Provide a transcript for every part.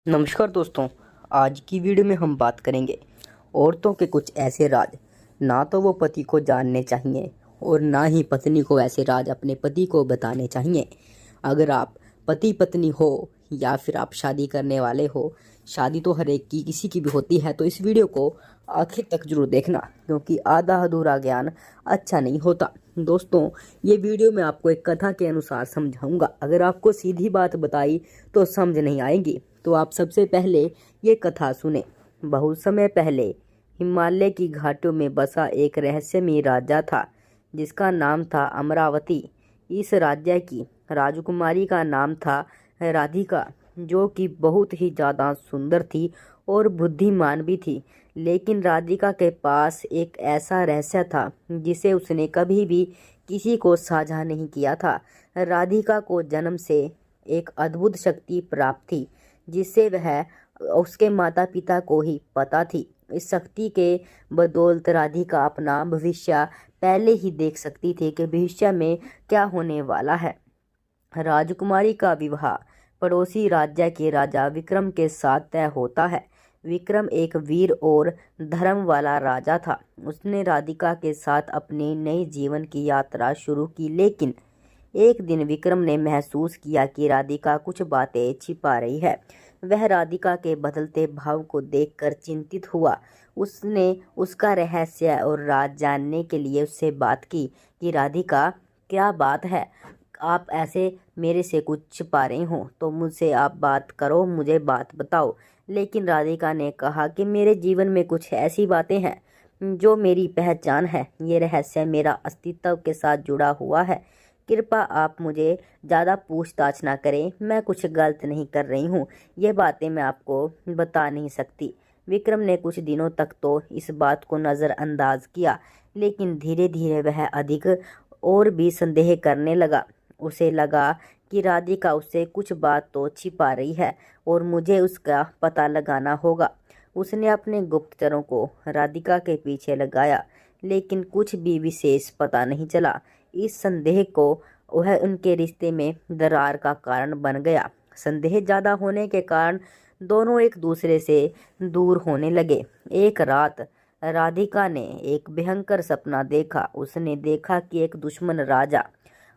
नमस्कार दोस्तों। आज की वीडियो में हम बात करेंगे औरतों के कुछ ऐसे राज, ना तो वो पति को जानने चाहिए और ना ही पत्नी को ऐसे राज अपने पति को बताने चाहिए। अगर आप पति पत्नी हो या फिर आप शादी करने वाले हो, शादी तो हर एक की किसी की भी होती है, तो इस वीडियो को आखिर तक जरूर देखना, क्योंकि आधा अधूरा ज्ञान अच्छा नहीं होता। दोस्तों, ये वीडियो मैं आपको एक कथा के अनुसार समझाऊंगा। अगर आपको सीधी बात बताई तो समझ नहीं आएगी, तो आप सबसे पहले ये कथा सुने। बहुत समय पहले हिमालय की घाटियों में बसा एक रहस्यमयी राजा था, जिसका नाम था अमरावती। इस राज्य की राजकुमारी का नाम था राधिका, जो कि बहुत ही ज़्यादा सुंदर थी और बुद्धिमान भी थी। लेकिन राधिका के पास एक ऐसा रहस्य था जिसे उसने कभी भी किसी को साझा नहीं किया था। राधिका को जन्म से एक अद्भुत शक्ति प्राप्त थी, जिससे वह उसके माता पिता को ही पता थी। इस शक्ति के बदौलत राधिका अपना भविष्य पहले ही देख सकती थी कि भविष्य में क्या होने वाला है। राजकुमारी का विवाह पड़ोसी राज्य के राजा विक्रम के साथ तय होता है। विक्रम एक वीर और धर्म वाला राजा था। उसने राधिका के साथ अपनी नई जीवन की यात्रा शुरू की, लेकिन एक दिन विक्रम ने महसूस किया कि राधिका कुछ बातें छिपा रही है। वह राधिका के बदलते भाव को देखकर चिंतित हुआ। उसने उसका रहस्य और राज जानने के लिए उससे बात की कि राधिका, क्या बात है? आप ऐसे मेरे से कुछ छिपा रहे हो तो मुझसे आप बात करो, मुझे बात बताओ। लेकिन राधिका ने कहा कि मेरे जीवन में कुछ ऐसी बातें हैं जो मेरी पहचान है। ये रहस्य मेरा अस्तित्व के साथ जुड़ा हुआ है। कृपा आप मुझे ज़्यादा पूछताछ ना करें, मैं कुछ गलत नहीं कर रही हूँ। ये बातें मैं आपको बता नहीं सकती। विक्रम ने कुछ दिनों तक तो इस बात को नज़रअंदाज किया, लेकिन धीरे धीरे वह अधिक और भी संदेह करने लगा। उसे लगा कि राधिका उससे कुछ बात तो छिपा रही है और मुझे उसका पता लगाना होगा। उसने अपने गुप्तचरों को राधिका के पीछे लगाया, लेकिन कुछ भी विशेष पता नहीं चला। इस संदेह को वह उनके रिश्ते में दरार का कारण बन गया। संदेह ज़्यादा होने के कारण दोनों एक दूसरे से दूर होने लगे। एक रात राधिका ने एक भयंकर सपना देखा। उसने देखा कि एक दुश्मन राजा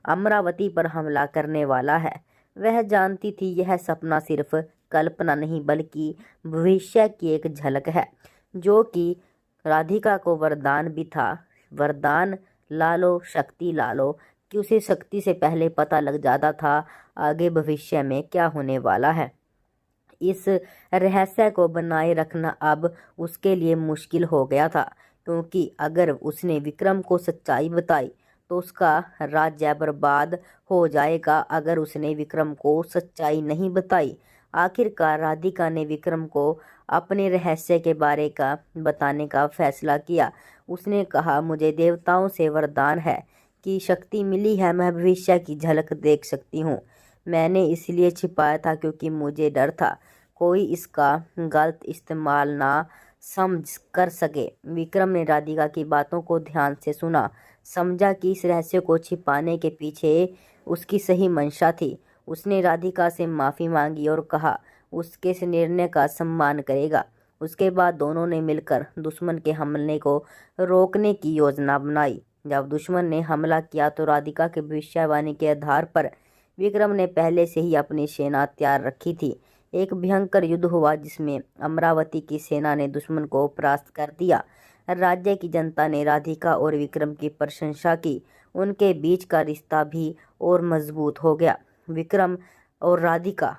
अमरावती पर हमला करने वाला है। वह जानती थी यह सपना सिर्फ कल्पना नहीं बल्कि भविष्य की एक झलक है, जो कि राधिका को वरदान भी था। वरदान लालो शक्ति लालो, कि उसे शक्ति से पहले पता लग जाता था आगे भविष्य में क्या होने वाला है। इस रहस्य को बनाए रखना अब उसके लिए मुश्किल हो गया था, क्योंकि अगर उसने विक्रम को सच्चाई बताई तो उसका राज्य बर्बाद हो जाएगा। अगर उसने विक्रम को सच्चाई नहीं बताई, आखिरकार राधिका ने विक्रम को अपने रहस्य के बारे का बताने का फैसला किया। उसने कहा, मुझे देवताओं से वरदान है कि शक्ति मिली है, मैं भविष्य की झलक देख सकती हूँ। मैंने इसलिए छिपाया था क्योंकि मुझे डर था कोई इसका गलत इस्तेमाल ना समझ कर सके। विक्रम ने राधिका की बातों को ध्यान से सुना, समझा कि इस रहस्य को छिपाने के पीछे उसकी सही मंशा थी। उसने राधिका से माफ़ी मांगी और कहा उसके इस निर्णय का सम्मान करेगा। उसके बाद दोनों ने मिलकर दुश्मन के हमले को रोकने की योजना बनाई। जब दुश्मन ने हमला किया तो राधिका की भविष्यवाणी के आधार पर विक्रम ने पहले से ही अपनी सेना तैयार रखी थी। एक भयंकर युद्ध हुआ जिसमें अमरावती की सेना ने दुश्मन को परास्त कर दिया। राज्य की जनता ने राधिका और विक्रम की प्रशंसा की। उनके बीच का रिश्ता भी और मजबूत हो गया। विक्रम और राधिका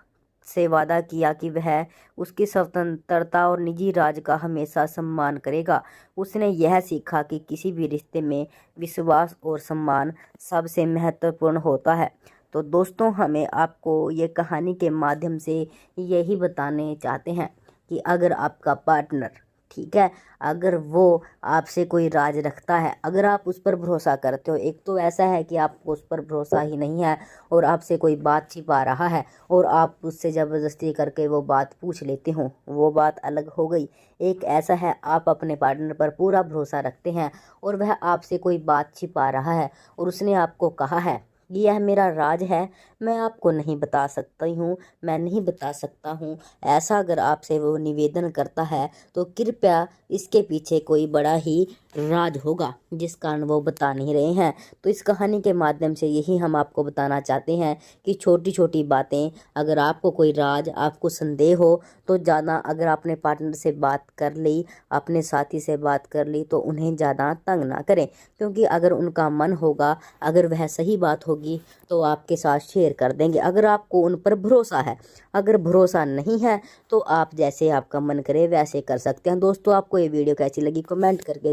से वादा किया कि वह उसकी स्वतंत्रता और निजी राज का हमेशा सम्मान करेगा। उसने यह सीखा कि किसी भी रिश्ते में विश्वास और सम्मान सबसे महत्वपूर्ण होता है। तो दोस्तों, हमें आपको ये कहानी के माध्यम से यही बताने चाहते हैं कि अगर आपका पार्टनर, ठीक है, अगर वो आपसे कोई राज रखता है, अगर आप उस पर भरोसा करते हो, एक तो ऐसा है कि आपको उस पर भरोसा ही नहीं है और आपसे कोई बात छिपा रहा है और आप उससे ज़बरदस्ती करके वो बात पूछ लेते हो, वो बात अलग हो गई। एक ऐसा है आप अपने पार्टनर पर पूरा भरोसा रखते हैं और वह आपसे कोई बात छिपा रहा है और उसने आपको कहा है यह मेरा राज है, मैं आपको नहीं बता सकती हूँ, मैं नहीं बता सकता हूँ। ऐसा अगर आपसे वो निवेदन करता है तो कृपया इसके पीछे कोई बड़ा ही राज होगा जिस कारण वो बता नहीं रहे हैं। तो इस कहानी के माध्यम से यही हम आपको बताना चाहते हैं कि छोटी छोटी बातें, अगर आपको कोई राज, आपको संदेह हो तो ज़्यादा, अगर आपने पार्टनर से बात कर ली, अपने साथी से बात कर ली, तो उन्हें ज़्यादा तंग ना करें, क्योंकि अगर उनका मन होगा, अगर वह सही बात होगी तो आपके साथ शेयर कर देंगे, अगर आपको उन पर भरोसा है। अगर भरोसा नहीं है तो आप जैसे आपका मन करे वैसे कर सकते हैं। दोस्तों, आपको ये वीडियो कैसी लगी कमेंट करके